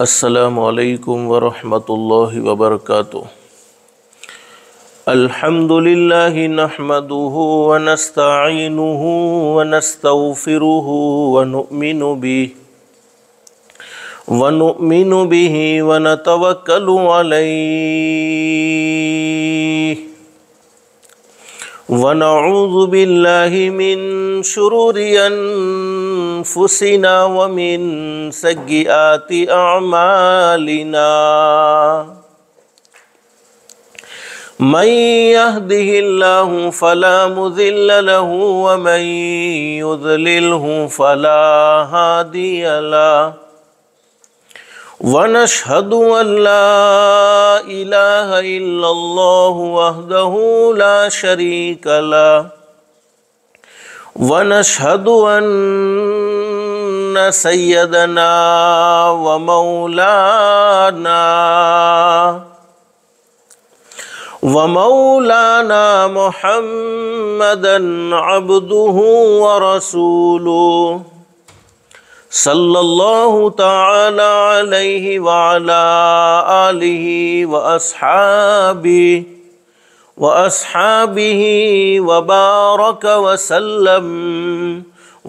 السلام علیکم ورحمۃ اللہ وبرکاتہ۔ الحمد للہ نحمده ونستعینه ونستغفره ونؤمن به ونتوکل علیہ ونعوذ باللہ من شرور انفسنا ومن سیئات اعمالنا من يهده الله فلا مضل له ومن يضلله فلا هادي له ونشهد أن لا إله إلا الله وحده لا شريك له ونشهد أن سيدنا ومولانا محمدا عبده ورسوله صلی اللہ تعالی علیہ وعلا آلہ وأصحابہ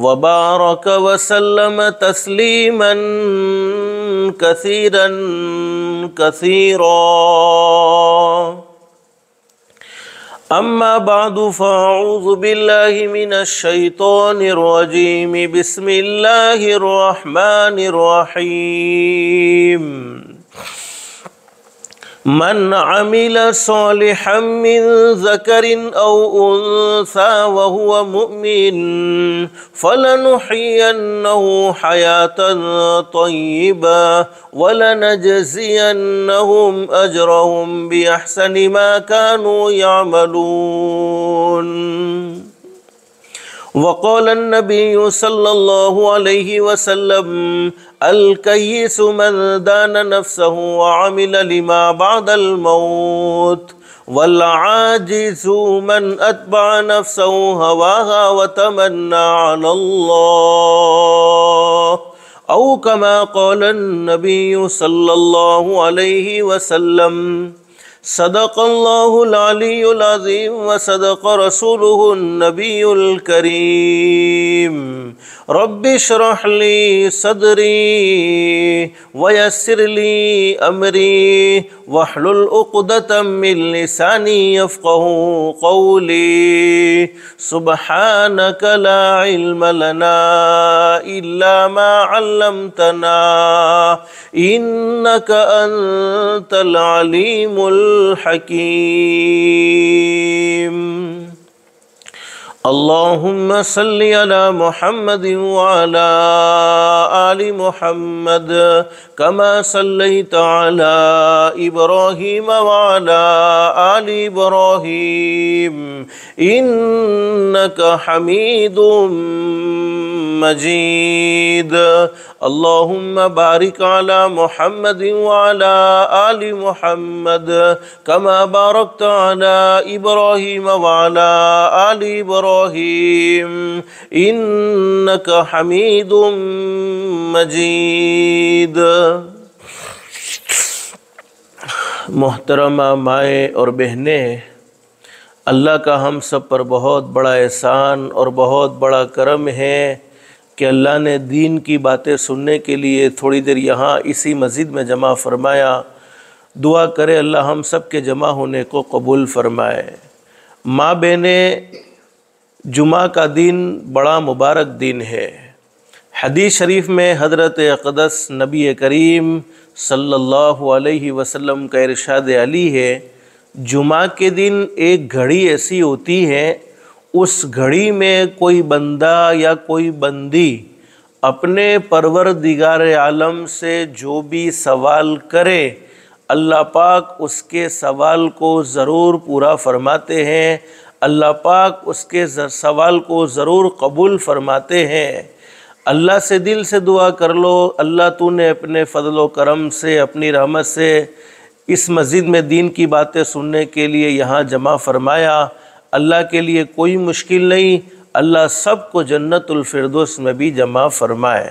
وبارک وسلم تسلیما کثیرا کثیرا۔ اما بعد فاعوذ باللہ من الشیطان الرجیم بسم اللہ الرحمن الرحیم۔ من عمل صالحا من ذکر او انثى وهو مؤمن فلنحيينه حياة طيبة ولنجزينهم أجرهم بأحسن ما كانوا يعملون۔ وقال النبي صلى الله عليه وسلم الكيس من دان نفسه وعمل لما بعد الموت والعاجز من أتبع نفسه هواها وتمنى على الله أو كما قال النبي صلى الله عليه وسلم۔ صدق اللہ العلی العظیم وصدق رسولہ النبی الکریم۔ رب اشرح لی صدری ویسر لی امری واحلل عقدۃ من لسانی یفقہوا قولی۔ سبحانک لا علم لنا الا ما علمتنا انک انت العلیم الحکیم۔ اللہم صلی علی محمد وعلی آل محمد کما صلیت علی ابراہیم وعلی آل ابراہیم انک حمید مجید۔ اللہم بارک علی محمد وعلی آل محمد کما بارکت علی ابراہیم وعلی آل ابراہیم انک حمید مجید۔ محترمہ مائیں اور بہنیں، اللہ کا ہم سب پر بہت بڑا احسان اور بہت بڑا کرم ہے کہ اللہ نے دین کی باتیں سننے کے لیے تھوڑی دیر یہاں اسی مسجد میں جمع فرمایا۔ دعا کرے اللہ ہم سب کے جمع ہونے کو قبول فرمائے۔ ماں بہنیں، جمعہ کا دن بڑا مبارک دن ہے۔ حدیث شریف میں حضرت اقدس نبی کریم صلی اللہ علیہ وسلم کا ارشاد علی ہے، جمعہ کے دن ایک گھڑی ایسی ہوتی ہے، اس گھڑی میں کوئی بندہ یا کوئی بندی اپنے پروردگار عالم سے جو بھی سوال کرے اللہ پاک اس کے سوال کو ضرور پورا فرماتے ہیں، اللہ پاک اس کے سوال کو ضرور قبول فرماتے ہیں۔ اللہ سے دل سے دعا کر لو، اللہ تو نے اپنے فضل و کرم سے، اپنی رحمت سے اس مسجد میں دین کی باتیں سننے کے لیے یہاں جمع فرمایا۔ اللہ کے لیے کوئی مشکل نہیں، اللہ سب کو جنت الفردوس میں بھی جمع فرمائے۔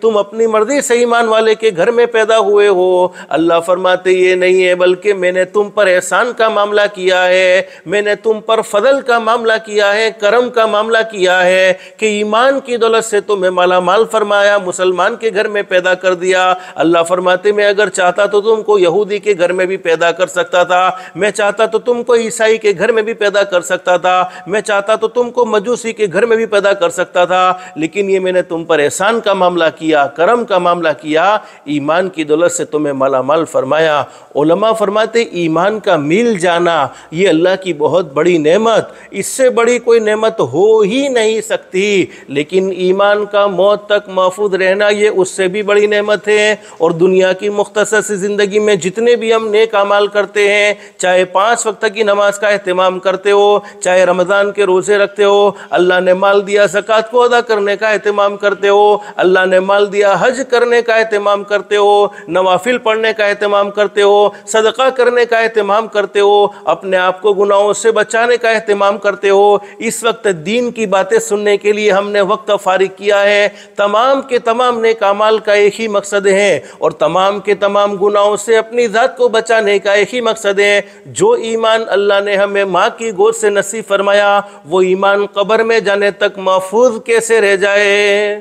تم اپنی مرضی سے ایمان والے کے گھر میں پیدا ہوئے ہو۔ اللہ فرماتے یہ نہیں ہے، بلکہ میں نے تم پر احسان کا معاملہ کیا ہے، میں نے تم پر فضل کا معاملہ کیا ہے، کرم کا معاملہ کیا ہے کہ ایمان کی دولت سے تمہیں مالا مال فرمایا، مسلمان کے گھر میں پیدا کر دیا۔ اللہ فرماتے میں اگر چاہتا تو تم کو یہودی کے گھر میں بھی پیدا کر سکتا تھا، میں چاہتا تو تم کو عیسائی کے گھر میں بھی پیدا کر سکتا تھا، میں چاہتا تو تم کو مجوسی کے گھر میں بھی پیدا کر سکتا تھا، لیکن یہ میں نے تم پر احسان کا معاملہ کیا، کرم کا معاملہ کیا، ایمان کی دولت سے تمہیں مالا مال فرمایا۔ علماء فرماتے ایمان کا مل جانا یہ اللہ کی بہت بڑی نعمت، اس سے بڑی کوئی نعمت ہو ہی نہیں سکتی، لیکن ایمان کا موت تک محفوظ رہنا یہ اس سے بھی بڑی نعمت ہے۔ اور دنیا کی مختصر سی زندگی میں جتنے بھی ہم نیک اعمال کرتے ہیں، چاہے 5 وقت کی نماز کا اہتمام کرتے ہو، چاہے رمضان کے روزے رکھتے ہو، اللہ نے مال دیا زکوٰۃ کو ادا کرنے کا اہتمام کرتے ہو، اللہ نے مال دیا حج کرنے کا اہتمام کرتے ہو، نوافل پڑھنے کا اہتمام کرتے ہو، صدقہ کرنے کا اہتمام کرتے ہو، اپنے آپ کو گناہوں سے بچانے کا اہتمام کرتے ہو۔ اس وقت دین کی باتیں سننے کے لیے ہم نے وقت فارغ کیا ہے۔ تمام کے تمام نیک اعمال کا ایک ہی مقصد ہے، اور تمام کے تمام گناہوں سے اپنی ذات کو بچانے کا ایک ہی مقصد ہے۔ جو ایمان اللہ نے ہمیں ماں کی گود سے نصیب فرمایا، وہ ایمان قبر میں جانے تک محفوظ کیسے رہ جائے؟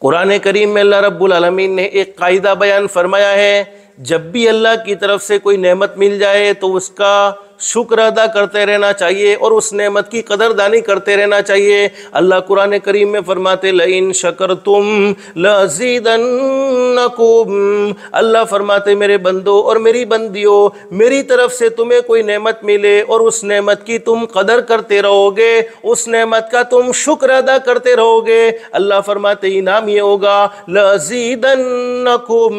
قرآن کریم میں اللہ رب العالمین نے ایک قاعدہ بیان فرمایا ہے، جب بھی اللہ کی طرف سے کوئی نعمت مل جائے تو اس کا شکر ادا کرتے رہنا چاہیے اور اس نعمت کی قدردانی کرتے رہنا چاہیے۔ اللہ قرآن کریم میں فرماتے لئن شکرتم لازیدنکم، اللہ فرماتے میرے بندو اور میری بندیوں، میری طرف سے تمہیں کوئی نعمت ملے اور اس نعمت کی تم قدر کرتے رہو گے، اس نعمت کا تم شکر ادا کرتے رہو گے، اللہ فرماتے انعام یہ ہوگا لازیدنکم،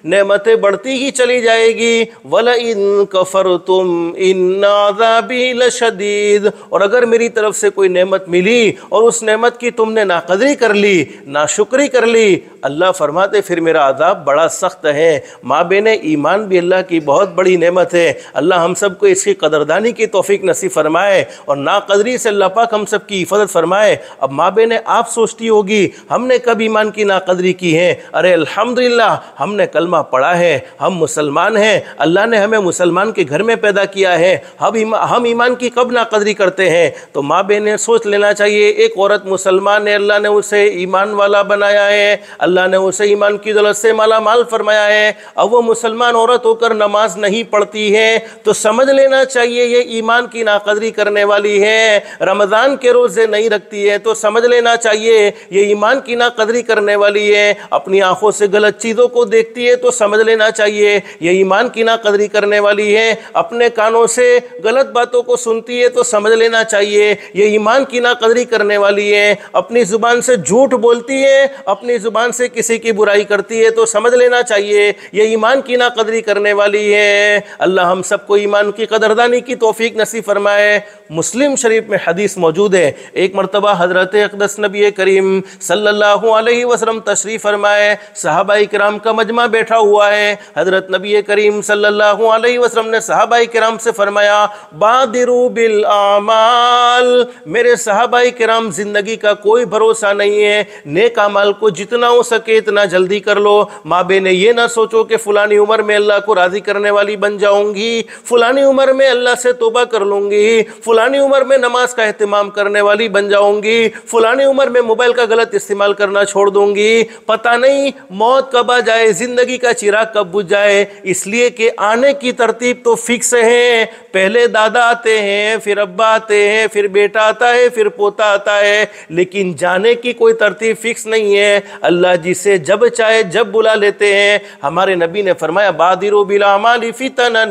نعمتیں بڑھتی ہی چلی جائے گی، وَلَئِن كَفَرْتُمْ ان عذابی لشدید، اور اگر میری طرف سے کوئی نعمت ملی اور اس نعمت کی تم نے ناقدری کر لی، ناشکری کر لی، اللہ فرماتے پھر میرا عذاب بڑا سخت ہے۔ ماں بہن ایمان بھی اللہ کی بہت بڑی نعمت ہے، اللہ ہم سب کو اس کی قدردانی کی توفیق نصیب فرمائے اور ناقدری سے اللہ پاک ہم سب کی حفاظت فرمائے۔ اب ماں بہن آپ سوچتی ہوگی ہم نے کب ایمان کی ناقدری کی ہے؟ ارے الحمدللہ ہم نے کلمہ پڑھا ہے، ہم مسلمان ہیں، اللہ نے ہمیں مسلمان کے گھر میں پیدا کیا ہے، ہم ایمان کی کب ناقدری کرتے ہیں؟ تو ماں بہنیں سوچ لینا چاہیے، ایک عورت مسلمان ہے، اللہ نے اسے ایمان والا بنایا ہے، اللہ نے اسے ایمان کی دولت سے مالا مال فرمایا ہے، اب وہ مسلمان عورت ہو کر نماز نہیں پڑھتی ہے تو سمجھ لینا چاہیے یہ ایمان کی ناقدری کرنے والی ہے۔ رمضان کے روزے نہیں رکھتی ہے تو سمجھ لینا چاہیے یہ ایمان کی ناقدری کرنے والی ہے۔ اپنی آنکھوں سے غلط چیزوں کو دیکھتی ہے تو سمجھ لینا چاہیے یہ ایمان کی ناقدری کرنے والی ہے۔ اپنے کانوں سے غلط باتوں کو سنتی ہے تو سمجھ لینا چاہیے یہ ایمان کی ناقدری کرنے والی ہے۔ اپنی زبان سے جھوٹ بولتی ہے، اپنی زبان سے کسی کی برائی کرتی ہے تو سمجھ لینا چاہیے یہ ایمان کی ناقدری کرنے والی ہے۔ اللہ ہم سب کو ایمان کی قدردانی کی توفیق نصیب فرمائے۔ مسلم شریف میں حدیث موجود ہے، ایک مرتبہ حضرت اقدس نبی کریم صلی اللہ علیہ وسلم تشریف فرمائے، صحابہ کرام کا مجمع بیٹھا ہوا ہے، حضرت نبی کریم صلی اللہ علیہ وسلم نے صحابہ کرام سے فرمایا بادروا بالاعمال، میرے صحابہ کرام زندگی کا کوئی بھروسہ نہیں ہے، نیک اعمال کو جتنا ہو سکے اتنا جلدی کر لو۔ ماں بہنیں یہ نہ سوچو کہ فلانی عمر میں اللہ کو راضی کرنے والی بن جاؤں گی، فلانی عمر میں اللہ سے توبہ کر لوں گی، فلانی عمر میں نماز کا اہتمام کرنے والی بن جاؤں گی، فلانی عمر میں موبائل کا غلط استعمال کرنا چھوڑ دوں گی۔ پتہ نہیں موت کب آ جائے، زندگی کا چراغ کب بجھ جائے، اس لیے کہ آنے کی ترتیب تو فکس ہے، پہلے دادا آتے ہیں، پھر ابا آتے ہیں، پھر بیٹا آتا ہے، پھر پوتا آتا ہے، لیکن جانے کی کوئی ترتیب فکس نہیں ہے۔ اللہ جسے جب چاہے جب بلا لیتے ہیں۔ ہمارے نبی نے فرمایا بادروا بالاعمال فتنا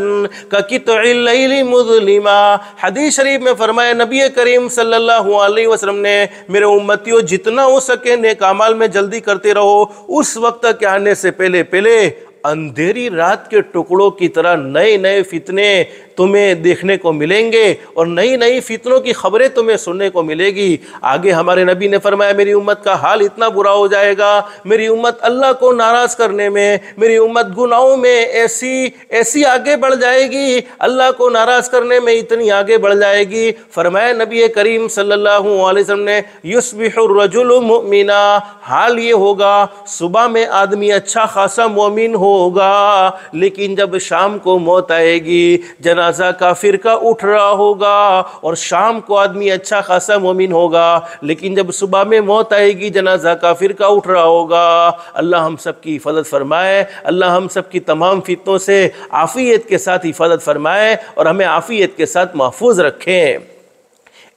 کقطع اللیل مظلما، حدیث شریف میں فرمایا نبی کریم صلی اللہ علیہ وسلم نے میرے امتیوں جتنا ہو سکے نیک اعمال میں جلدی کرتے رہو، اس وقت کے آنے سے پہلے اندھیری رات کے ٹکڑوں کی طرح نئے نئے فتنے تمہیں دیکھنے کو ملیں گے اور نئی نئی فتنوں کی خبریں تمہیں سننے کو ملے گی۔ آگے ہمارے نبی نے فرمایا میری امت کا حال اتنا برا ہو جائے گا، میری امت اللہ کو ناراض کرنے میں، میری امت گناہوں میں ایسی آگے بڑھ جائے گی، اللہ کو ناراض کرنے میں اتنی آگے بڑھ جائے گی۔ فرمایا نبی کریم صلی اللہ علیہ وسلم نے یصبح الرجل مؤمنا، حال یہ ہوگا صبح میں آدمی اچھا خاصا مومن ہوگا، لیکن جب شام کو موت آئے گی جنازہ کافر کا اٹھ رہا ہوگا، اور شام کو آدمی اچھا خاصا مومن ہوگا لیکن جب صبح میں موت آئے گی جنازہ کافر کا اٹھ رہا ہوگا۔ اللہ ہم سب کی حفاظت فرمائے، اللہ ہم سب کی تمام فتنوں سے عافیت کے ساتھ حفاظت فرمائے اور ہمیں عافیت کے ساتھ محفوظ رکھیں۔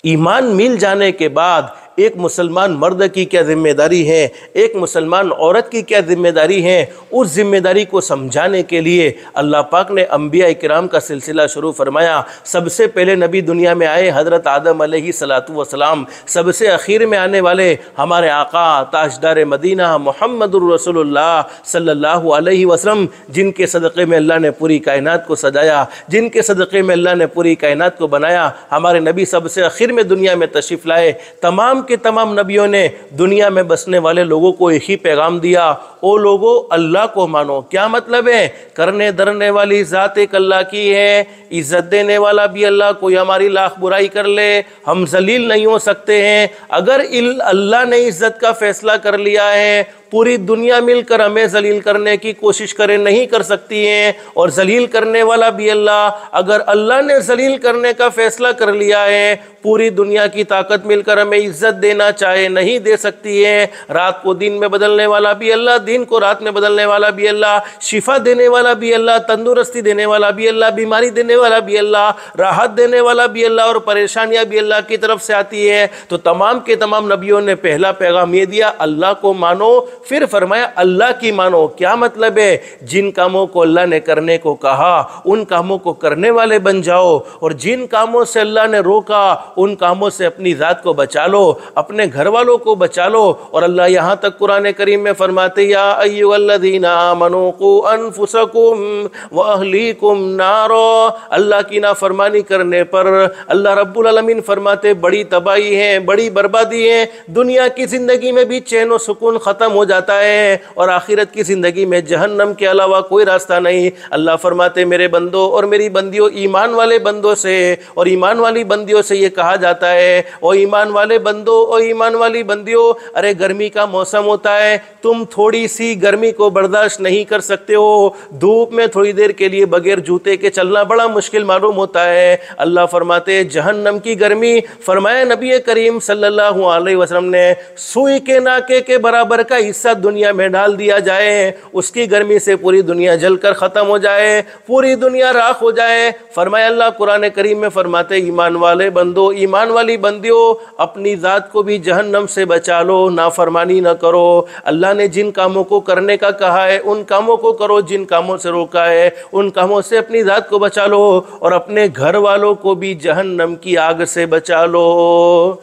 ایمان مل جانے کے بعد ایک مسلمان مرد کی کیا ذمہ داری ہے، ایک مسلمان عورت کی کیا ذمہ داری ہے، اس ذمہ داری کو سمجھانے کے لیے اللہ پاک نے انبیاء کرام کا سلسلہ شروع فرمایا۔ سب سے پہلے نبی دنیا میں آئے حضرت آدم علیہ السلام، سب سے اخیر میں آنے والے ہمارے آقا تاجدار مدینہ محمد الرسول اللہ صلی اللہ علیہ وسلم، جن کے صدقے میں اللہ نے پوری کائنات کو سجایا، جن کے صدقے میں اللہ نے پوری کائنات کو بنایا۔ ہمارے نبی سب سے اخیر میں دنیا میں تشریف لائے۔ تمام کے تمام نبیوں نے دنیا میں بسنے والے لوگوں کو ایک ہی پیغام دیا، او لوگو اللہ کو مانو۔ کیا مطلب ہے؟ کرنے درنے والی ذات ایک اللہ کی ہے، عزت دینے والا بھی اللہ، کوئی ہماری لاکھ برائی کر لے ہم ذلیل نہیں ہو سکتے ہیں۔ اگر اللہ نے عزت کا فیصلہ کر لیا ہے، پوری دنیا مل کر ہمیں ذلیل کرنے کی کوشش کرے نہیں کر سکتی ہیں، اور ذلیل کرنے والا بھی اللہ۔ اگر اللہ نے ذلیل کرنے کا فیصلہ کر لیا ہے، پوری دنیا کی طاقت مل کر ہمیں عزت دینا چاہے نہیں دے سکتی ہے۔ رات کو دن میں بدلنے والا بھی اللہ، دن کو رات میں بدلنے والا بھی اللہ، شفا دینے والا بھی اللہ، تندرستی دینے والا بھی اللہ، بیماری دینے والا بھی اللہ، راحت دینے والا بھی اللہ، اور پریشانیاں بھی اللہ کی طرف سے آتی ہے۔ تو تمام کے تمام نبیوں نے پہلا پیغام یہ دیا، اللہ کو مانو۔ پھر فرمایا اللہ کی مانو۔ کیا مطلب ہے؟ جن کاموں کو اللہ نے کرنے کو کہا ان کاموں کو کرنے والے بن جاؤ، اور جن کاموں سے اللہ نے روکا ان کاموں سے اپنی ذات کو بچا لو، اپنے گھر والوں کو بچا لو۔ اور اللہ یہاں تک قرآن کریم میں فرماتے یا ایھا الذین آمنوا قوا انفسکم واہلیکم نارا، اللہ کی نافرمانی کرنے پر اللہ رب العالمین فرماتے بڑی تباہی ہے، بڑی بربادی ہے۔ دنیا کی زندگی میں بھی چین و سکون ختم ہو جاتا ہے، اور آخرت کی زندگی میں جہنم کے علاوہ کوئی راستہ نہیں۔ اللہ فرماتے میرے بندوں اور میری بندیوں، ایمان والے بندوں سے اور ایمان والی بندیوں سے یہ کہا جاتا ہے، او ایمان والے بندوں اور ایمان والی بندیوں، ارے گرمی کا موسم ہوتا ہے، تم تھوڑی سی گرمی کو برداشت نہیں کر سکتے ہو، دھوپ میں تھوڑی دیر کے لیے بغیر جوتے کے چلنا بڑا مشکل معلوم ہوتا ہے۔ اللہ فرماتے جہنم کی گرمی، فرمایا نبی کریم صلی اللہ علیہ وسلم نے سوئی کے ناکے کے برابر کا حصہ دنیا میں ڈال دیا جائے، اس کی گرمی سے پوری دنیا جل کر ختم ہو جائے، پوری دنیا راکھ ہو جائے۔ فرمایا اللہ قرآن کریم میں فرماتے ایمان والے بندو، ایمان والی بندیوں، اپنی ذات کو بھی جہنم سے بچا لو، نافرمانی نہ کرو۔ اللہ نے جن کاموں کو کرنے کا کہا ہے ان کاموں کو کرو، جن کاموں سے روکا ہے ان کاموں سے اپنی ذات کو بچا لو، اور اپنے گھر والوں کو بھی جہنم کی آگ سے بچا لو۔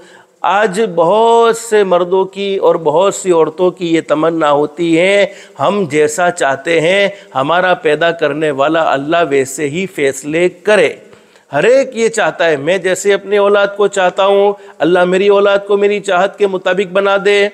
آج بہت سے مردوں کی اور بہت سی عورتوں کی یہ تمنا ہوتی ہے ہم جیسا چاہتے ہیں ہمارا پیدا کرنے والا اللہ ویسے ہی فیصلے کرے۔ ہر ایک یہ چاہتا ہے میں جیسے اپنی اولاد کو چاہتا ہوں اللہ میری اولاد کو میری چاہت کے مطابق بنا دے،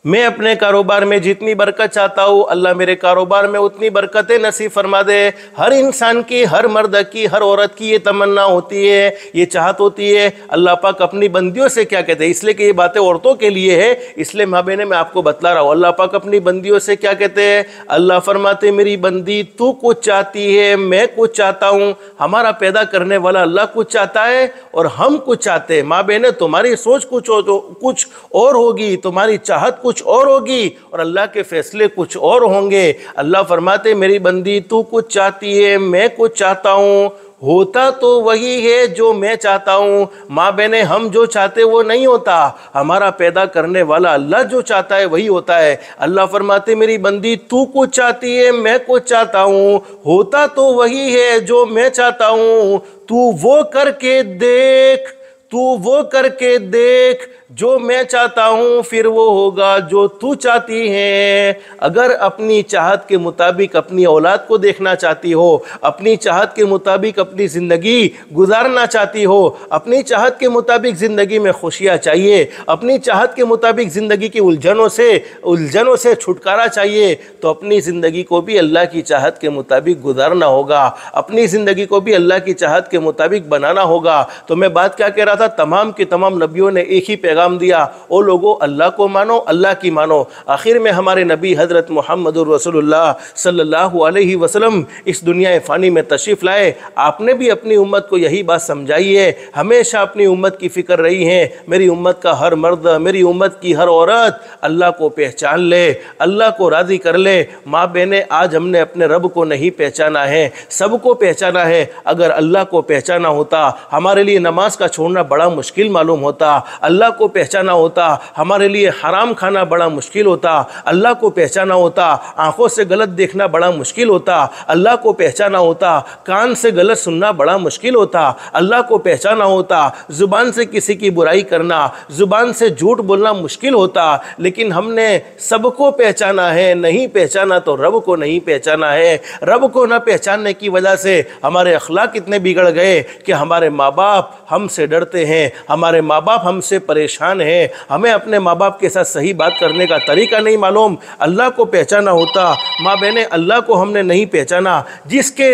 میں اپنے کاروبار میں جتنی برکت چاہتا ہوں اللہ میرے کاروبار میں اتنی برکتیں نصیب فرما دے۔ ہر انسان کی، ہر مرد کی، ہر عورت کی یہ تمنا ہوتی ہے، یہ چاہت ہوتی ہے۔ اللہ پاک اپنی بندیوں سے کیا کہتے ہیں، اس لیے کہ یہ باتیں عورتوں کے لیے ہے، اس لیے ماں بہنیں میں آپ کو بتلا رہا ہوں۔ اللہ پاک اپنی بندیوں سے کیا کہتے ہیں؟ اللہ فرماتے میری بندی تو کچھ چاہتی ہے میں کچھ چاہتا ہوں۔ ہمارا پیدا کرنے والا اللہ کچھ چاہتا ہے اور ہم کچھ چاہتے ہیں۔ ماں بہنیں تمہاری سوچ کچھ اور ہوگی، تمہاری چاہت کچھ اور ہوگی، اور اللہ کے فیصلے کچھ اور ہوں گے۔ اللہ فرماتے میری بندی تو کچھ چاہتی ہے میں کچھ چاہتا ہوں، ہوتا تو وہی ہے جو میں چاہتا ہوں۔ ماں بہنیں ہم جو چاہتے وہ نہیں ہوتا، ہمارا پیدا کرنے والا اللہ جو چاہتا ہے وہی ہوتا ہے۔ اللہ فرماتے میری بندی تو کچھ چاہتی ہے میں کچھ چاہتا ہوں، ہوتا تو وہی ہے جو میں چاہتا ہوں، تو وہ کر کے دیکھ جو میں چاہتا ہوں پھر وہ ہوگا جو تو چاہتی ہے۔ اگر اپنی چاہت کے مطابق اپنی اولاد کو دیکھنا چاہتی ہو، اپنی چاہت کے مطابق اپنی زندگی گزارنا چاہتی ہو، اپنی چاہت کے مطابق زندگی میں خوشیاں چاہیے، اپنی چاہت کے مطابق زندگی کی الجھنوں سے چھٹکارا چاہیے، تو اپنی زندگی کو بھی اللہ کی چاہت کے مطابق گزارنا ہوگا، اپنی زندگی کو بھی اللہ کی چاہت کے مطابق بنانا ہوگا۔ تو میں بات کیا کہہ رہا تھا، تمام کے تمام نبیوں نے ایک ہی پیغام دیا، او لوگو اللہ کو مانو، اللہ کی مانو۔ آخر میں ہمارے نبی حضرت محمد رسول اللہ صلی اللہ علیہ وسلم اس دنیا فانی میں تشریف لائے۔ آپ نے بھی اپنی امت کو یہی بات سمجھائی ہے، ہمیشہ اپنی امت کی فکر رہی ہے، میری امت کا ہر مرد، میری امت کی ہر عورت اللہ کو پہچان لے، اللہ کو راضی کر لے۔ ماں بہنیں، آج ہم نے اپنے رب کو نہیں پہچانا ہے، سب کو پہچانا ہے۔ اگر اللہ کو پہچانا ہوتا ہمارے لیے نماز کا چھوڑنا بڑا مشکل معلوم ہوتا، اللہ کو پہچانا ہوتا ہمارے لیے حرام کھانا بڑا مشکل ہوتا، اللہ کو پہچانا ہوتا آنکھوں سے غلط دیکھنا بڑا مشکل ہوتا، اللہ کو پہچانا ہوتا کان سے غلط سننا بڑا مشکل ہوتا، اللہ کو پہچانا ہوتا زبان سے کسی کی برائی کرنا، زبان سے جھوٹ بولنا مشکل ہوتا۔ لیکن ہم نے سب کو پہچانا ہے، نہیں پہچانا تو رب کو نہیں پہچانا ہے۔ رب کو نہ پہچاننے کی وجہ سے ہمارے اخلاق اتنے بگڑ گئے کہ ہمارے ماں باپ ہم سے ڈرتے ہیں، ہمارے ماں باپ ہم سے پریشان ہیں، ہمیں اپنے ماں باپ کے ساتھ صحیح بات کرنے کا طریقہ نہیں معلوم۔ اللہ کو پہچانا ہوتا، ماں بہنیں اللہ کو ہم نے نہیں پہچانا، جس کے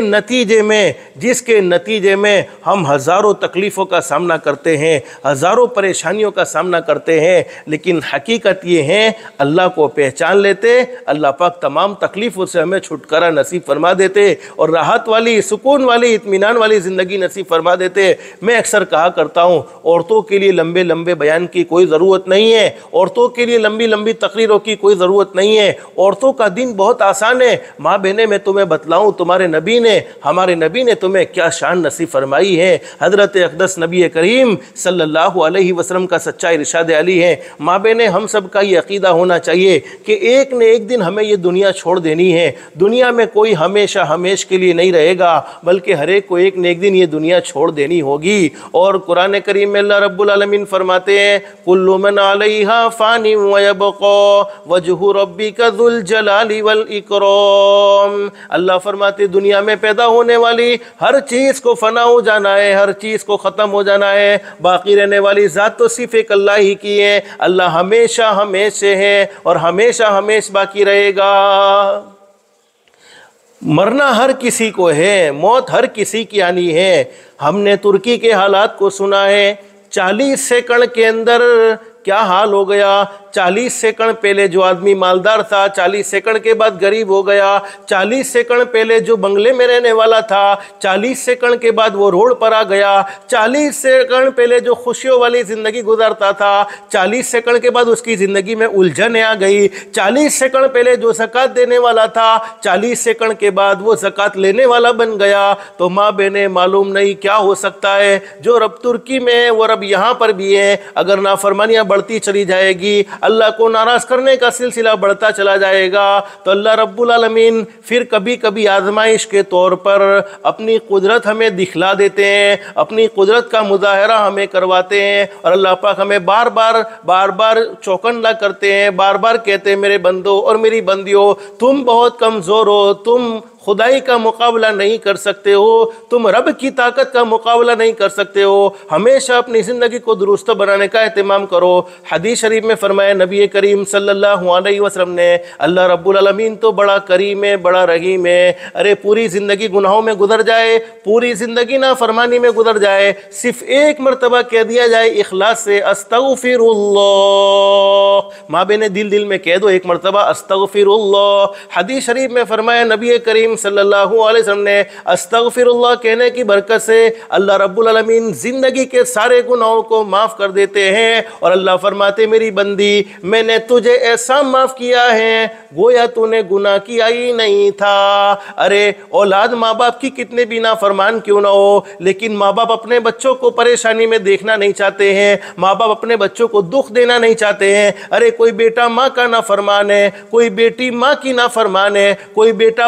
نتیجے میں ہم ہزاروں تکلیفوں کا سامنا کرتے ہیں، ہزاروں پریشانیوں کا سامنا کرتے ہیں۔ لیکن حقیقت یہ ہے اللہ کو پہچان لیتے، اللہ پاک تمام تکلیفوں سے ہمیں چھٹکارا نصیب فرما دیتے اور راحت والی، سکون والی، اطمینان والی زندگی نصیب فرما دیتے۔ میں اکثر کہا کرتا ہوں، عورتوں کے لیے لمبے لمبے بیان کی کوئی ضرورت نہیں ہے، عورتوں کے لیے لمبی لمبی تقریروں کی کوئی ضرورت نہیں ہے، عورتوں کا دین بہت آسان ہے۔ ماں بہنیں، میں تمہیں بتلاؤں ہمارے نبی نے تمہیں کیا شان نصیب فرمائی ہے۔ حضرت اقدس نبی کریم صلی اللہ علیہ وسلم کا سچا ارشاد علی ہے۔ ماں بہنیں، ہم سب کا یہ عقیدہ ہونا چاہیے کہ ایک نہ ایک دن ہمیں یہ دنیا چھوڑ دینی ہے۔ دنیا میں کوئی ہمیشہ ہمیش کے لیے نہیں رہے گا، بلکہ ہر ایک کو ایک نہ ایک دن یہ دنیا چھوڑ دینی ہوگی۔ اور قرآن کریم میں اللہ رب العالمین فرماتے ہیں، کل من علیہا فان ویبقا وجہ ربک ذو الجلال والاکرام۔ اللہ فرماتے دنیا میں پیدا ہونے والی ہر چیز کو فنا ہو جانا ہے، ہر چیز کو ختم ہو جانا ہے، باقی رہنے والی ذات تو صرف ایک اللہ ہی کی ہے۔ اللہ ہمیشہ ہمیشہ ہے اور ہمیشہ ہمیشہ باقی رہے گا۔ مرنا ہر کسی کو ہے، موت ہر کسی کی آنی ہے۔ ہم نے ترکی کے حالات کو سنا ہے، 40 سیکنڈ کے اندر کیا حال ہو گیا۔ 40 سیکنڈ پہلے جو آدمی مالدار تھا 40 سیکنڈ کے بعد غریب ہو گیا، 40 سیکنڈ پہلے جو بنگلے میں رہنے والا تھا 40 سیکنڈ کے بعد وہ روڈ پر آ گیا، 40 سیکنڈ پہلے جو خوشیوں والی زندگی گزارتا تھا 40 سیکنڈ کے بعد اس کی زندگی میں الجھنیں آ گئی، 40 سیکنڈ پہلے جو زکوٰۃ دینے والا تھا 40 سیکنڈ کے بعد وہ زکوٰۃ لینے والا بن گیا۔ تو ماں بہنیں، معلوم نہیں کیا ہو سکتا ہے، جو رب ترکی میں ہے وہ رب یہاں پر بھی ہے۔ اگر نافرمانیاں بڑھتی چلی جائے گی، اللہ کو ناراض کرنے کا سلسلہ بڑھتا چلا جائے گا، تو اللہ رب العالمین پھر کبھی کبھی آزمائش کے طور پر اپنی قدرت ہمیں دکھلا دیتے ہیں، اپنی قدرت کا مظاہرہ ہمیں کرواتے ہیں، اور اللہ پاک ہمیں بار بار چوکنا کرتے ہیں، بار بار کہتے ہیں میرے بندو اور میری بندیوں، تم بہت کمزور ہو، تم خدائی کا مقابلہ نہیں کر سکتے ہو، تم رب کی طاقت کا مقابلہ نہیں کر سکتے ہو، ہمیشہ اپنی زندگی کو درست بنانے کا اہتمام کرو۔ حدیث شریف میں فرمایا نبی کریم صلی اللہ علیہ وسلم نے، اللہ رب العالمین تو بڑا کریم ہے، بڑا رحیم ہے۔ ارے پوری زندگی گناہوں میں گزر جائے، پوری زندگی نافرمانی میں گزر جائے، صرف ایک مرتبہ کہہ دیا جائے اخلاص سے استغفر اللہ، ماں بہنیں دل میں کہہ دو ایک مرتبہ استغفر اللہ۔ حدیث شریف میں فرمایا نبی کریم صلی اللہ علیہ وسلم نے، استغفر اللہ کہنے کی برکت سے اللہ رب العالمین زندگی کے سارے گناہوں کو معاف کر دیتے ہیں، اور اللہ فرماتے میری بندی میں نے تجھے ایسا معاف کیا ہے گویا تو نے گناہ کیا ہی نہیں تھا۔ ارے اولاد ماں باپ کی کتنے بھی نافرمان کیوں نہ ہو، لیکن ماں باپ اپنے بچوں کو پریشانی میں دیکھنا نہیں چاہتے ہیں، ماں باپ اپنے بچوں کو دکھ دینا نہیں چاہتے ہیں۔ ارے کوئی بیٹا ماں کا نافرمان ہے، کوئی بیٹی ماں کی نافرمان ہے، کوئی بیٹا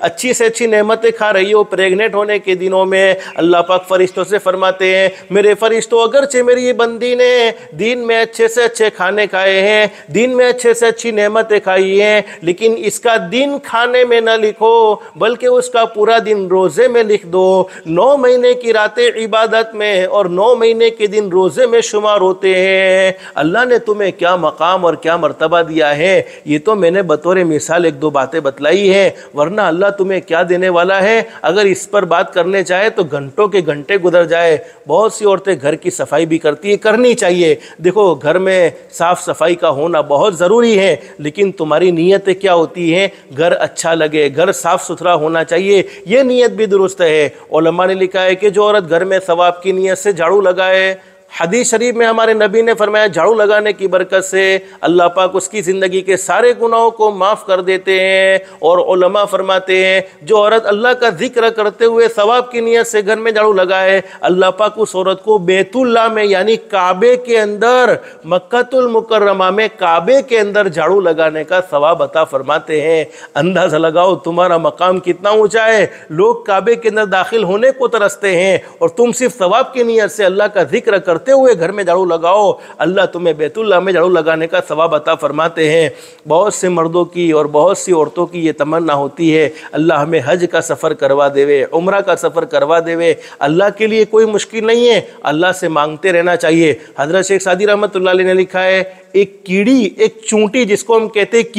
اچھی سے اچھی نعمتیں کھا رہی ہو، پریگنیٹ ہونے کے دنوں میں اللہ پاک فرشتوں سے فرماتے ہیں میرے فرشتوں اگرچہ میری یہ بندی نے دین میں اچھے سے اچھے کھانے کھائے ہیں، دین میں اچھے سے اچھی نعمتیں کھائی ہیں، لیکن اس کا دن کھانے میں نہ لکھو بلکہ اس کا پورا دن روزے میں لکھ دو۔ 9 مہینے کی راتیں عبادت میں اور 9 مہینے کے دن روزے میں شمار ہوتے ہیں۔ اللہ نے تمہیں کیا مقام اور کیا مرتبہ دیا ہے، یہ تو میں نے بطور مثال 1-2 باتیں بتلائی ہیں، ورنہ اللہ تمہیں کیا دینے والا ہے اگر اس پر بات کرنے چاہے تو گھنٹوں کے گھنٹے گزر جائے۔ بہت سی عورتیں گھر کی صفائی بھی کرتی ہیں، کرنی چاہیے، دیکھو گھر میں صاف صفائی کا ہونا بہت ضروری ہے، لیکن تمہاری نیتیں کیا ہوتی ہیں؟ گھر اچھا لگے، گھر صاف ستھرا ہونا چاہیے، یہ نیت بھی درست ہے۔ علماء نے لکھا ہے کہ جو عورت گھر میں ثواب کی نیت سے جھاڑو لگائے، حدیث شریف میں ہمارے نبی نے فرمایا جھاڑو لگانے کی برکت سے اللہ پاک اس کی زندگی کے سارے گناہوں کو معاف کر دیتے ہیں۔ اور علماء فرماتے ہیں جو عورت اللہ کا ذکر کرتے ہوئے ثواب کی نیت سے گھر میں جھاڑو لگائے، اللہ پاک اس عورت کو بیت اللہ میں یعنی کعبے کے اندر، مکہ المکرمہ میں کعبے کے اندر جھاڑو لگانے کا ثواب عطا فرماتے ہیں۔ اندازہ لگاؤ تمہارا مقام کتنا اونچا ہے، لوگ کعبے کے اندر داخل ہونے کو ترستے ہیں اور تم صرف ثواب کی نیت سے اللہ کا ذکر کرتے ہوئے گھر میں جھاڑو لگاؤ، اللہ تمہیں بیت اللہ میں جھاڑو لگانے کا ثواب عطا فرماتے ہیں۔ بہت سے مردوں کی اور بہت سی عورتوں کی یہ تمنا ہوتی ہے اللہ ہمیں حج کا سفر کروا دے، عمرہ کا سفر کروا دے۔ اللہ کے لیے کوئی مشکل نہیں ہے، اللہ سے مانگتے رہنا چاہیے۔ حضرت شیخ سعدی رحمۃ اللہ علیہ نے لکھا ہے ایک کیڑی، ایک چونٹی جس کو ہم کہتے ہیں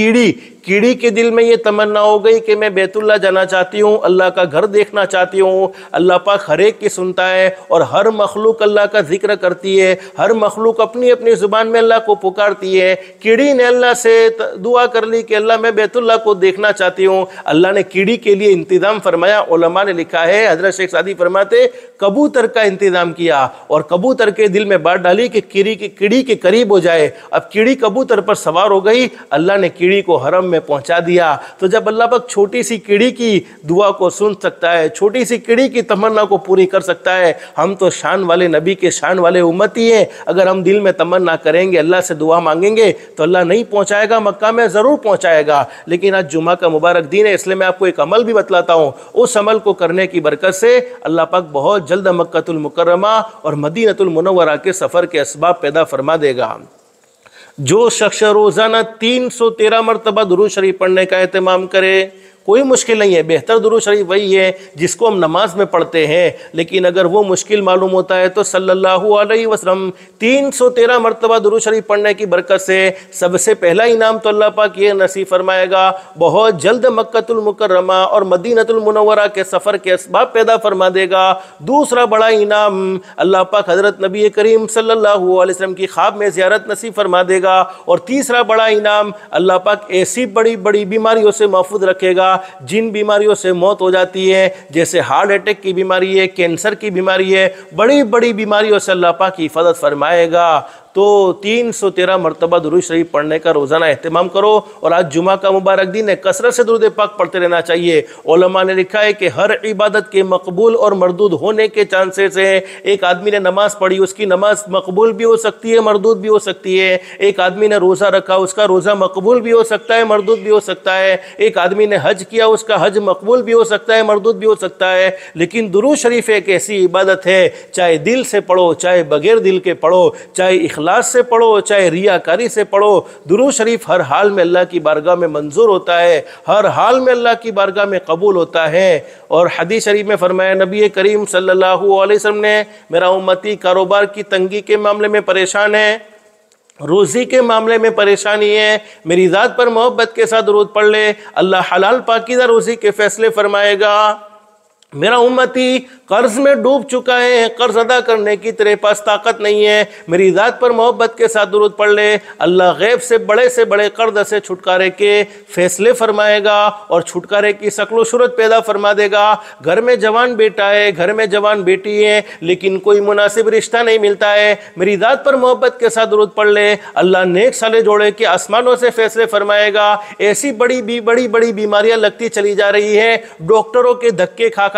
کیڑی کے دل میں یہ تمنا ہو گئی کہ میں بیت اللہ جانا چاہتی ہوں، اللہ کا گھر دیکھنا چاہتی ہوں۔ اللہ پاک ہر ایک کی سنتا ہے اور ہر مخلوق اللہ کا ذکر کرتی ہے، ہر مخلوق اپنی اپنی زبان میں اللہ کو پکارتی ہے۔ کیڑی نے اللہ سے دعا کر لی کہ اللہ میں بیت اللہ کو دیکھنا چاہتی ہوں، اللہ نے کیڑی کے لیے انتظام فرمایا۔ علماء نے لکھا ہے حضرت شیخ سعدی فرماتے کبوتر کا انتظام کیا اور کبوتر کے دل میں بات ڈالی کہ کیڑی کے قریب ہو جائے۔ اب کیڑی کبوتر پر سوار ہو گئی، اللہ نے کیڑی کو حرم میں پہنچا دیا۔ تو جب اللہ پاک چھوٹی سی کیڑی کی دعا کو سن سکتا ہے، چھوٹی سی کیڑی کی تمنا کو پوری کر سکتا ہے، ہم تو شان والے نبی کے شان والے امتی ہیں۔ اگر ہم دل میں تمنا کریں گے، اللہ سے دعا مانگیں گے تو اللہ نہیں پہنچائے گا، مکہ میں ضرور پہنچائے گا۔ لیکن آج جمعہ کا مبارک دن ہے، اس لیے میں آپ کو ایک عمل بھی بتلاتا ہوں، اس عمل کو کرنے کی برکت سے اللہ پاک بہت جلد مکہ المکرمہ اور مدینہ المنورہ کے سفر کے اسباب پیدا فرما دے گا۔ جو شخص روزانہ 313 مرتبہ درود شریف پڑھنے کا اہتمام کرے، کوئی مشکل نہیں ہے، بہتر درود شریف وہی ہے جس کو ہم نماز میں پڑھتے ہیں، لیکن اگر وہ مشکل معلوم ہوتا ہے تو صلی اللہ علیہ وسلم 313 مرتبہ درود شریف پڑھنے کی برکت سے سب سے پہلا انعام تو اللہ پاک یہ نصیب فرمائے گا، بہت جلد مکہ المکرمہ اور مدینہ المنورہ کے سفر کے اسباب پیدا فرما دے گا۔ دوسرا بڑا انعام اللہ پاک حضرت نبی کریم صلی اللہ علیہ وسلم کی خواب میں زیارت نصیب فرما دے گا۔ اور تیسرا بڑا انعام اللہ پاک ایسی بڑی بڑی بیماریوں سے محفوظ رکھے گا جن بیماریوں سے موت ہو جاتی ہے، جیسے ہارٹ اٹیک کی بیماری ہے، کینسر کی بیماری ہے، بڑی بڑی بیماریوں سے اللہ پاک حفاظت فرمائے گا۔ تو 313 مرتبہ درود شریف پڑھنے کا روزانہ اہتمام کرو۔ اور آج جمعہ کا مبارک دن ہے، کثرت سے درود پاک پڑھتے رہنا چاہیے۔ علماء نے لکھا ہے کہ ہر عبادت کے مقبول اور مردود ہونے کے چانسز ہیں۔ ایک آدمی نے نماز پڑھی، اس کی نماز مقبول بھی ہو سکتی ہے، مردود بھی ہو سکتی ہے۔ ایک آدمی نے روزہ رکھا، اس کا روزہ مقبول بھی ہو سکتا ہے، مردود بھی ہو سکتا ہے۔ ایک آدمی نے حج کیا، اس کا حج مقبول بھی ہو سکتا ہے، مردود بھی ہو سکتا ہے۔ لیکن درود شریف ایک ایسی عبادت ہے، چاہے دل سے پڑھو، چاہے بغیر دل کے پڑھو، چاہے اخلاص سے پڑھو، چاہے ریاکاری سے پڑھو، درود شریف ہر حال میں اللہ کی بارگاہ میں منظور ہوتا ہے، ہر حال میں اللہ کی بارگاہ میں قبول ہوتا ہے۔ اور حدیث شریف میں فرمایا نبی کریم صلی اللہ علیہ وسلم نے، میرا امتی کاروبار کی تنگی کے معاملے میں پریشان ہے، روزی کے معاملے میں پریشانی ہے، میری ذات پر محبت کے ساتھ درود پڑھ لے، اللہ حلال پاکیزہ روزی کے فیصلے فرمائے گا۔ میرا امتی قرض میں ڈوب چکا ہے، قرض ادا کرنے کی تیرے پاس طاقت نہیں ہے، میری ذات پر محبت کے ساتھ درود پڑھ لے، اللہ غیب سے بڑے قرض سے چھٹکارے کے فیصلے فرمائے گا اور چھٹکارے کی شکل و صورت پیدا فرما دے گا۔ گھر میں جوان بیٹا ہے، گھر میں جوان بیٹی ہے، لیکن کوئی مناسب رشتہ نہیں ملتا ہے، میری ذات پر محبت کے ساتھ درود پڑھ لے، اللہ نیک سالے جوڑے کے آسمانوں سے فیصلے فرمائے گا۔ ایسی بڑی بیماریاں لگتی چلی جا رہی ہیں، ڈاکٹروں کے دھکے کھا کر،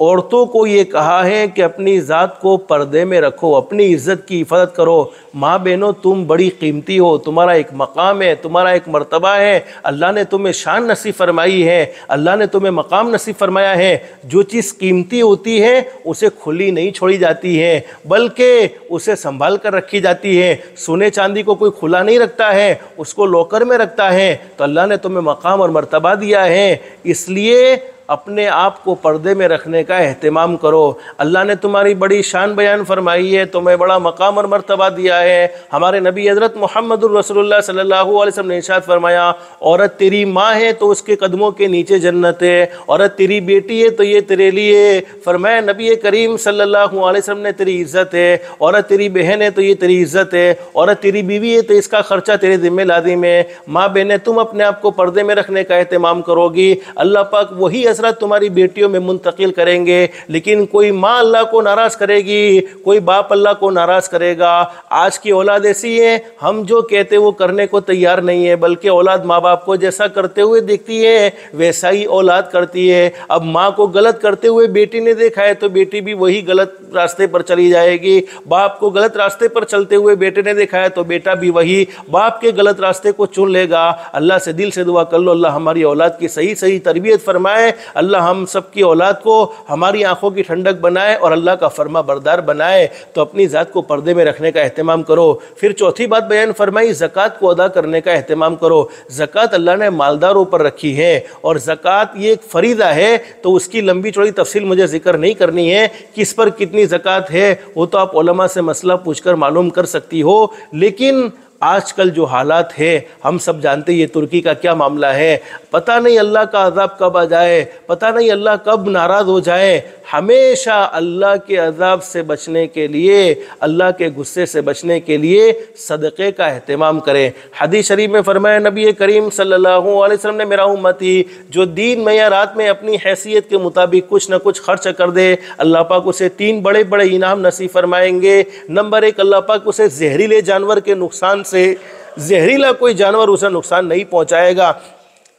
عورتوں کو یہ کہا ہے کہ اپنی ذات کو پردے میں رکھو، اپنی عزت کی حفاظت کرو۔ ماں بہنوں تم بڑی قیمتی ہو، تمہارا ایک مقام ہے، تمہارا ایک مرتبہ ہے، اللہ نے تمہیں شان نصیب فرمائی ہے، اللہ نے تمہیں مقام نصیب فرمایا ہے۔ جو چیز قیمتی ہوتی ہے اسے کھلی نہیں چھوڑی جاتی ہے بلکہ اسے سنبھال کر رکھی جاتی ہے۔ سونے چاندی کو کوئی کھلا نہیں رکھتا ہے، اس کو لوکر میں رکھتا ہے۔ تو اللہ نے تمہیں مقام اور مرتبہ دیا ہے، اس لیے اپنے آپ کو پردے میں رکھنے کا اہتمام کرو۔ اللہ نے تمہاری بڑی شان بیان فرمائی ہے، تمہیں بڑا مقام اور مرتبہ دیا ہے۔ ہمارے نبی حضرت محمد الرسول اللہ صلی اللہ علیہ وسلم نے ارشاد فرمایا، عورت تیری ماں ہے تو اس کے قدموں کے نیچے جنت ہے، عورت تیری بیٹی ہے تو یہ تیرے لیے۔ فرمایا نبی کریم صلی اللہ علیہ وسلم نے تیری عزت ہے، عورت تیری بہن ہے تو یہ تیری عزت ہے، عورت تیری بیوی ہے تو اس کا خرچہ تیرے ذمہ لازم ہے۔ ماں بہنیں تم اپنے آپ کو پردے میں رکھنے کا اہتمام کرو گی، اللہ پاک وہی حضرت تمہاری بیٹیوں میں منتقل کریں گے۔ لیکن کوئی ماں اللہ کو ناراض کرے گی، کوئی باپ اللہ کو ناراض کرے گا۔ آج کی اولاد ایسی ہے، ہم جو کہتے وہ کرنے کو تیار نہیں ہے، بلکہ اولاد ماں باپ کو جیسا کرتے ہوئے دیکھتی ہے ویسا ہی اولاد کرتی ہے۔ اب ماں کو غلط کرتے ہوئے بیٹی نے دیکھا ہے تو بیٹی بھی وہی غلط راستے پر چلی جائے گی، باپ کو غلط راستے پر چلتے ہوئے بیٹے نے دیکھا ہے تو بیٹا بھی وہی باپ کے غلط راستے کو چن لے گا۔ اللہ سے دل سے دعا کر لو، اللہ ہماری اولاد کی صحیح تربیت فرمائے، اللہ ہم سب کی اولاد کو ہماری آنکھوں کی ٹھنڈک بنائے اور اللہ کا فرما بردار بنائے۔ تو اپنی ذات کو پردے میں رکھنے کا اہتمام کرو۔ پھر چوتھی بات بیان فرمائی، زکوٰۃ کو ادا کرنے کا اہتمام کرو۔ زکوٰۃ اللہ نے مالداروں پر رکھی ہے اور زکوٰۃ یہ ایک فریضہ ہے، تو اس کی لمبی چوڑی تفصیل مجھے ذکر نہیں کرنی ہے کہ اس پر کتنی زکوٰۃ ہے، وہ تو آپ علماء سے مسئلہ پوچھ کر معلوم کر سکتی ہو۔ لیکن آج کل جو حالات ہے ہم سب جانتے ہیں، یہ ترکی کا کیا معاملہ ہے، پتہ نہیں اللہ کا عذاب کب آ جائے، پتہ نہیں اللہ کب ناراض ہو جائے۔ ہمیشہ اللہ کے عذاب سے بچنے کے لیے، اللہ کے غصے سے بچنے کے لیے صدقے کا اہتمام کریں۔ حدیث شریف میں فرمایا نبی کریم صلی اللہ علیہ وسلم نے، میرا امتی جو دین میں یا رات میں اپنی حیثیت کے مطابق کچھ نہ کچھ خرچ کر دے، اللہ پاک اسے 3 بڑے انعام نصیب فرمائیں گے۔ نمبر 1، اللہ پاک اسے زہریلے جانور کے نقصان سے، زہریلا کوئی جانور اسے نقصان نہیں پہنچائے گا،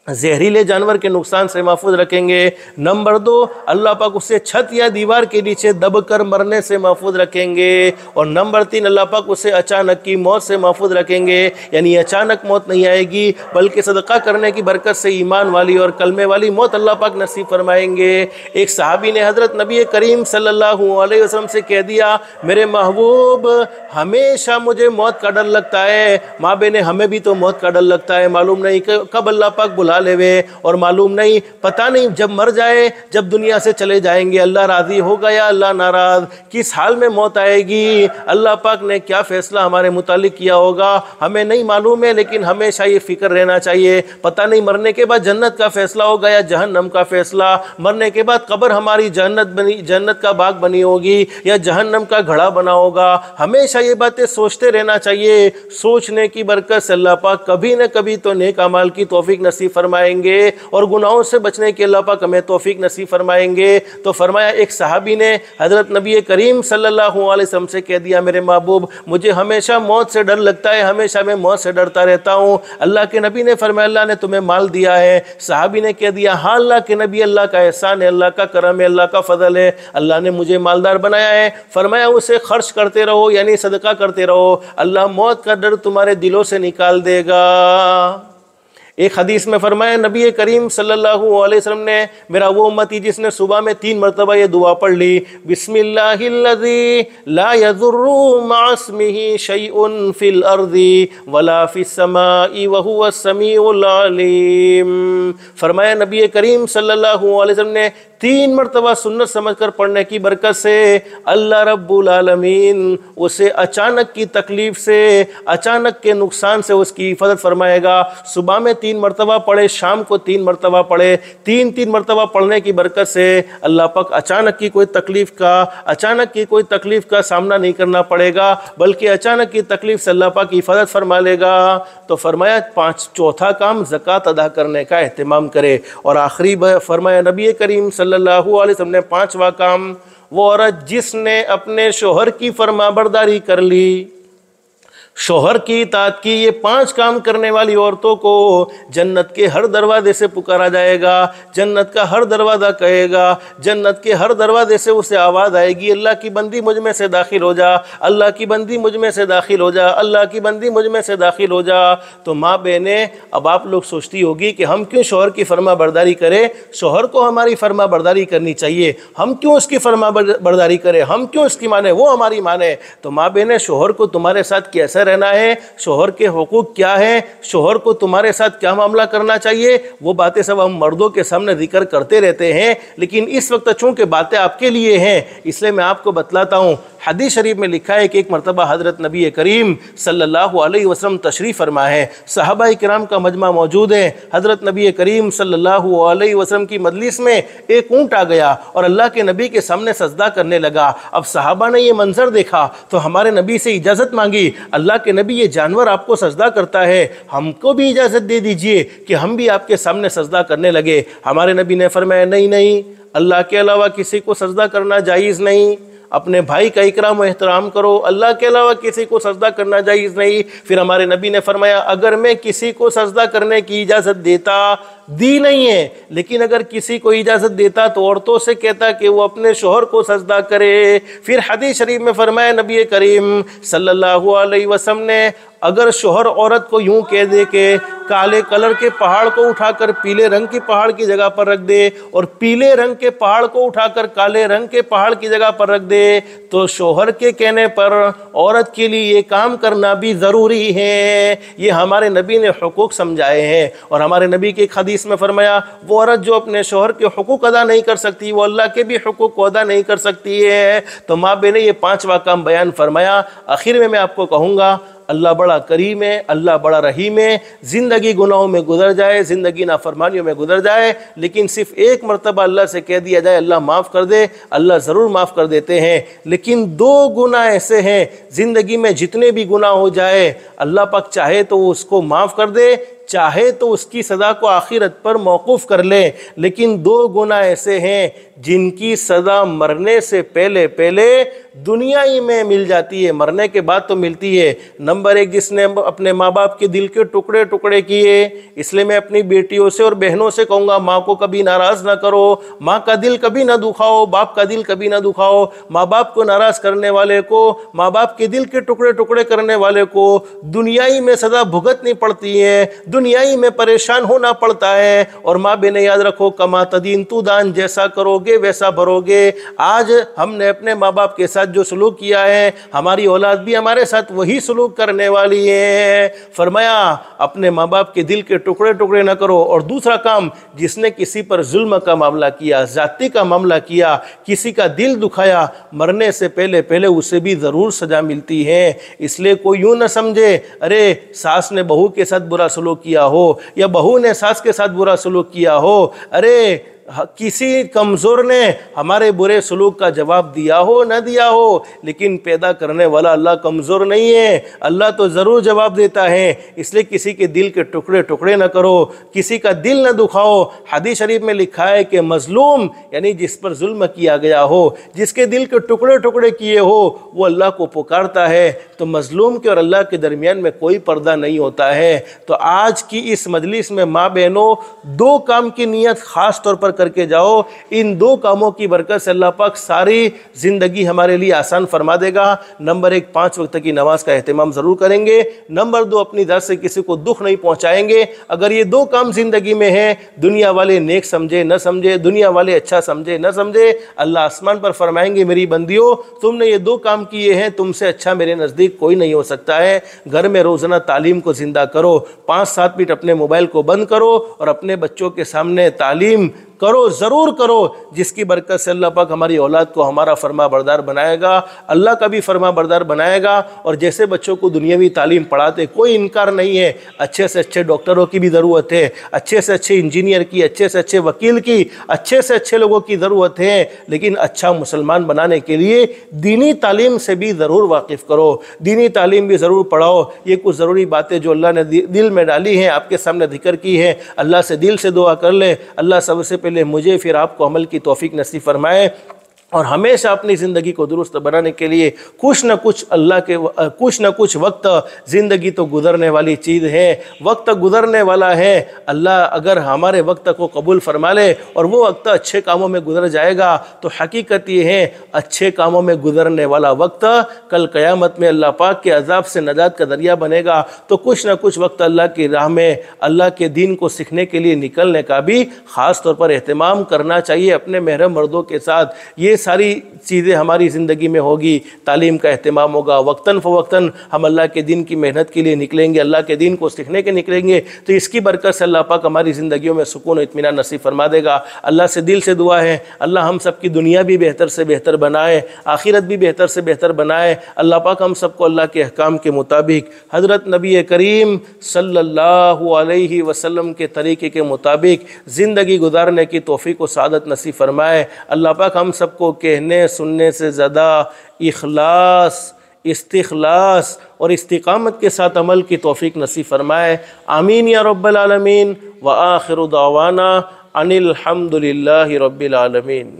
زہریلے جانور کے نقصان سے محفوظ رکھیں گے۔ نمبر 2، اللہ پاک اسے چھت یا دیوار کے نیچے دب کر مرنے سے محفوظ رکھیں گے۔ اور نمبر 3، اللہ پاک اسے اچانک کی موت سے محفوظ رکھیں گے، یعنی اچانک موت نہیں آئے گی بلکہ صدقہ کرنے کی برکت سے ایمان والی اور کلمے والی موت اللہ پاک نصیب فرمائیں گے۔ ایک صحابی نے حضرت نبی کریم صلی اللہ علیہ وسلم سے کہہ دیا، میرے محبوب ہمیشہ مجھے موت کا ڈر لگتا ہے۔ ماں بہنیں ہمیں بھی تو موت کا ڈر لگتا ہے، معلوم نہیں کہ کب اللہ پاک بلا لے وے، اور معلوم نہیں، پتہ نہیں جب مر جائے، جب دنیا سے چلے جائیں گے، اللہ راضی ہوگا یا اللہ ناراض، کس حال میں موت آئے گی، اللہ پاک نے کیا فیصلہ ہمارے متعلق کیا ہوگا ہمیں نہیں معلوم ہے۔ لیکن ہمیشہ یہ فکر رہنا چاہیے، پتہ نہیں مرنے کے بعد جنت کا فیصلہ ہوگا یا جہنم کا فیصلہ، مرنے کے بعد قبر ہماری جنت کا باغ بنی ہوگی یا جہنم کا گھڑا بنا ہوگا۔ ہمیشہ یہ باتیں سوچتے رہنا چاہیے، سوچنے کی برکت سے اللہ پاک کبھی نہ کبھی تو نیک اعمال کی توفیق نصیب فرمائیں گے اور گناہوں سے بچنے کے اللہ پاک ہمیں توفیق نصیب فرمائیں گے۔ تو فرمایا ایک صحابی نے حضرت نبی کریم صلی اللہ علیہ وسلم سے کہہ دیا، میرے محبوب مجھے ہمیشہ موت سے ڈر لگتا ہے، ہمیشہ میں موت سے ڈرتا رہتا ہوں۔ اللہ کے نبی نے فرمایا، اللہ نے تمہیں مال دیا ہے؟ صحابی نے کہہ دیا، ہاں اللہ کے نبی، اللہ کا احسان ہے، اللہ کا کرم ہے، اللہ کا فضل ہے، اللہ نے مجھے مالدار بنایا ہے۔ فرمایا اسے خرچ کرتے رہو، یعنی صدقہ کرتے رہو، اللہ موت کا ڈر تمہارے دلوں سے نکال دے گا۔ ایک حدیث میں فرمایا نبی کریم صلی اللہ علیہ وسلم نے، میرا وہ امتی جس نے صبح میں 3 مرتبہ یہ دعا پڑھ لی، بسم اللہ الذی لا یضر مع اسمہ شیء فی الارض ولا فی السماء وہو السمیع العلیم۔ فرمایا نبی کریم صلی اللہ علیہ وسلم نے 3 مرتبہ سنت سمجھ کر پڑھنے کی برکت سے اللہ رب العالمین اسے اچانک کی تکلیف سے، اچانک کے نقصان سے اس کی حفاظت فرمائے گا۔ صبح میں 3 مرتبہ پڑھے، شام کو 3 مرتبہ پڑھے، 3 مرتبہ پڑھنے کی برکت سے اللہ پاک اچانک کی کوئی تکلیف کا سامنا نہیں کرنا پڑے گا، بلکہ اچانک کی تکلیف سے اللہ پاک کی حفاظت فرما لے گا۔ تو فرمایا چوتھا کام زکوٰۃ ادا کرنے کا اہتمام کرے۔ اور آخری فرمایا نبی کریم صلی اللہ علیہ وسلم نے 5واں کام، وہ عورت جس نے اپنے شوہر کی فرما برداری کر لی، شوہر کی اطاعت کی، یہ 5 کام کرنے والی عورتوں کو جنت کے ہر دروازے سے پکارا جائے گا، جنت کا ہر دروازہ کہے گا، جنت کے ہر دروازے سے اسے آواز آئے گی، اللہ کی بندی مجھ میں سے داخل ہو جا، اللہ کی بندی مجھ میں سے داخل ہو جا، اللہ کی بندی مجھ میں سے داخل ہو جا۔ تو ماں بہنیں، اب آپ لوگ سوچتی ہوگی کہ ہم کیوں شوہر کی فرما برداری کریں؟ شوہر کو ہماری فرما برداری کرنی چاہیے، ہم کیوں اس کی فرما برداری کریں، ہم کیوں اس کی مانیں، وہ ہماری مانے۔ تو ماں بہنیں، شوہر کو تمہارے ساتھ کیسا رہنا ہے، شوہر کے حقوق کیا ہیں، شوہر کو تمہارے ساتھ کیا معاملہ کرنا چاہیے، وہ باتیں سب ہم مردوں کے سامنے ذکر کرتے رہتے ہیں، لیکن اس وقت چونکہ باتیں آپ کے لیے ہیں اس لیے میں آپ کو بتلاتا ہوں۔ حدیث شریف میں لکھا ہے کہ ایک مرتبہ حضرت نبی کریم صلی اللہ علیہ وسلم تشریف فرما ہے، صحابہ کرام کا مجمع موجود ہے، حضرت نبی کریم صلی اللہ علیہ وسلم کی مجلس میں ایک اونٹ آ گیا اور اللہ کے نبی کے سامنے سجدہ کرنے لگا۔ اب صحابہ نے یہ منظر دیکھا تو ہمارے نبی سے اجازت مانگی، اللہ کے نبی یہ جانور آپ کو سجدہ کرتا ہے، ہم کو بھی اجازت دے دیجئے کہ ہم بھی آپ کے سامنے سجدہ کرنے لگے۔ ہمارے نبی نے فرمایا نہیں، اللہ کے علاوہ کسی کو سجدہ کرنا جائز نہیں، اپنے بھائی کا اکرام و احترام کرو، اللہ کے علاوہ کسی کو سجدہ کرنا جائز نہیں۔ پھر ہمارے نبی نے فرمایا اگر میں کسی کو سجدہ کرنے کی اجازت دی نہیں ہے، لیکن اگر کسی کو اجازت دیتا تو عورتوں سے کہتا کہ وہ اپنے شوہر کو سجدہ کرے۔ پھر حدیث شریف میں فرمایا نبی کریم صلی اللہ علیہ وسلم نے اگر شوہر عورت کو یوں کہہ دے کہ کالے کلر کے پہاڑ کو اٹھا کر پیلے رنگ کے پہاڑ کی جگہ پر رکھ دے اور پیلے رنگ کے پہاڑ کو اٹھا کر کالے رنگ کے پہاڑ کی جگہ پر رکھ دے، تو شوہر کے کہنے پر عورت کے لیے یہ کام کرنا بھی ضروری ہے۔ یہ ہمارے نبی نے حقوق سمجھائے ہیں، اور ہمارے نبی کی ایک حدیث میں فرمایا وہ عورت جو اپنے شوہر کے حقوق ادا نہیں کر سکتی وہ اللہ کے بھی حقوق کو ادا نہیں کر سکتی ہے۔ تو ماں بہنیں یہ 5واں کام بیان فرمایا۔ آخر میں آپ کو کہوں گا اللہ بڑا کریم ہے، اللہ بڑا رحیم ہے۔ زندگی گناہوں میں گزر جائے، زندگی نافرمانیوں میں گزر جائے، لیکن صرف ایک مرتبہ اللہ سے کہہ دیا جائے اللہ معاف کر دے، اللہ ضرور معاف کر دیتے ہیں۔ لیکن 2 گناہ ایسے ہیں زندگی میں جتنے بھی گناہ ہو جائے اللہ پاک چاہے تو وہ اس کو معاف کر دے، چاہے تو اس کی سزا کو آخرت پر موقوف کر لے۔ لیکن 2 گناہ ایسے ہیں جن کی سزا مرنے سے پہلے دنیا ہی میں مل جاتی ہے، مرنے کے بعد تو ملتی ہے۔ نمبر 1، جس نے اپنے ماں باپ کے دل کے ٹکڑے کیے۔ اس لیے میں اپنی بیٹیوں سے اور بہنوں سے کہوں گا ماں کو کبھی ناراض نہ کرو، ماں کا دل کبھی نہ دکھاؤ، باپ کا دل کبھی نہ دکھاؤ۔ ماں باپ کو ناراض کرنے والے کو، ماں باپ کے دل کے ٹکڑے کرنے والے کو دنیائی میں سزا بھگتنی پڑتی ہے، دنیائی میں پریشان ہونا پڑتا ہے۔ اور ماں بہنیں یاد رکھو کما تدین تو دان، جیسا کرو گے ویسا بھرو گے۔ آج ہم نے اپنے ماں باپ کے ساتھ جو سلوک کیا ہے ہماری اولاد بھی ہمارے ساتھ وہی سلوک کرنے والی ہے۔ فرمایا اپنے ماں باپ کے دل کے ٹکڑے نہ کرو۔ اور دوسرا کام، جس نے کسی پر ظلم کا معاملہ کیا، زیادتی کا معاملہ کیا، کسی کا دل دکھایا، مرنے سے پہلے اسے بھی ضرور سزا ملتی ہے۔ اس لیے کوئی یوں نہ سمجھے ارے ساس نے بہو کے ساتھ برا سلوک کیا ہو یا بہو نے ساس کے ساتھ برا سلوک کیا ہو، ارے کسی کمزور نے ہمارے برے سلوک کا جواب دیا ہو نہ دیا ہو، لیکن پیدا کرنے والا اللہ کمزور نہیں ہے، اللہ تو ضرور جواب دیتا ہے۔ اس لیے کسی کے دل کے ٹکڑے نہ کرو، کسی کا دل نہ دکھاؤ۔ حدیث شریف میں لکھا ہے کہ مظلوم یعنی جس پر ظلم کیا گیا ہو، جس کے دل کے ٹکڑے کیے ہو، وہ اللہ کو پکارتا ہے، تو مظلوم کے اور اللہ کے درمیان میں کوئی پردہ نہیں ہوتا ہے۔ تو آج کی اس مجلس میں ماں بہنوں 2 کام کی نیت خاص طور پر کر کے جاؤ، ان 2 کاموں کی برکت سے اللہ پاک ساری زندگی ہمارے لیے آسان فرما دے گا۔ نمبر 1، 5 وقت کی نماز کا اہتمام ضرور کریں گے۔ نمبر 2، اپنی ذات سے کسی کو دکھ نہیں پہنچائیں گے۔ اگر یہ 2 کام زندگی میں ہیں، دنیا والے نیک سمجھے نہ سمجھے، دنیا والے اچھا سمجھے نہ سمجھے، اللہ آسمان پر فرمائیں گے میری بندیوں تم نے یہ 2 کام کیے ہیں، تم سے اچھا میرے نزدیک کوئی نہیں ہو سکتا ہے۔ گھر میں روزانہ تعلیم کو زندہ کرو، 5-7 منٹ اپنے موبائل کو بند کرو اور اپنے بچوں کے سامنے تعلیم کرو، ضرور کرو، جس کی برکت سے اللہ پاک ہماری اولاد کو ہمارا فرما بردار بنائے گا، اللہ کا بھی فرما بردار بنائے گا۔ اور جیسے بچوں کو دنیاوی تعلیم پڑھاتے کوئی انکار نہیں ہے، اچھے سے اچھے ڈاکٹروں کی بھی ضرورت ہے، اچھے سے اچھے انجینئر کی، اچھے سے اچھے وکیل کی، اچھے سے اچھے لوگوں کی ضرورت ہے، لیکن اچھا مسلمان بنانے کے لیے دینی تعلیم سے بھی ضرور واقف کرو، دینی تعلیم بھی ضرور پڑھاؤ۔ یہ کچھ ضروری باتیں جو اللہ نے دل میں ڈالی ہیں آپ کے سامنے ذکر کی ہے، اللہ سے دل سے دعا کر لیں، اللہ سب سے پہلے مجھے پھر آپ کو عمل کی توفیق نصیب فرمائے۔ اور ہمیشہ اپنی زندگی کو درست بنانے کے لیے کچھ نہ کچھ وقت، زندگی تو گزرنے والی چیز ہے، وقت گزرنے والا ہے۔ اللہ اگر ہمارے وقت کو قبول فرما لے اور وہ وقت اچھے کاموں میں گزر جائے گا تو حقیقت یہ ہے اچھے کاموں میں گزرنے والا وقت کل قیامت میں اللہ پاک کے عذاب سے نجات کا ذریعہ بنے گا۔ تو کچھ نہ کچھ وقت اللہ کی راہ میں، اللہ کے دین کو سیکھنے کے لیے نکلنے کا بھی خاص طور پر اہتمام کرنا چاہیے اپنے محرم مردوں کے ساتھ۔ یہ ساری چیزیں ہماری زندگی میں ہوگی، تعلیم کا اہتمام ہوگا، وقتاً فوقتاً ہم اللہ کے دین کی محنت کے لیے نکلیں گے، اللہ کے دین کو سیکھنے کے نکلیں گے، تو اس کی برکت سے اللہ پاک ہماری زندگیوں میں سکون و اطمینان نصیب فرما دے گا۔ اللہ سے دل سے دعا ہے اللہ ہم سب کی دنیا بھی بہتر سے بہتر بنائے، آخرت بھی بہتر سے بہتر بنائے۔ اللہ پاک ہم سب کو اللہ کے احکام کے مطابق، حضرت نبی کریم صلی اللہ علیہ وسلم کے طریقے کے مطابق زندگی گزارنے کی توفیق و سعادت نصیب فرمائے۔ اللہ پاک ہم سب کو کہنے سننے سے زیادہ اخلاص، استخلاص اور استقامت کے ساتھ عمل کی توفیق نصیب فرمائے۔ آمین یا رب العالمین۔ وآخر دعوانا ان الحمد للہ رب العالمین۔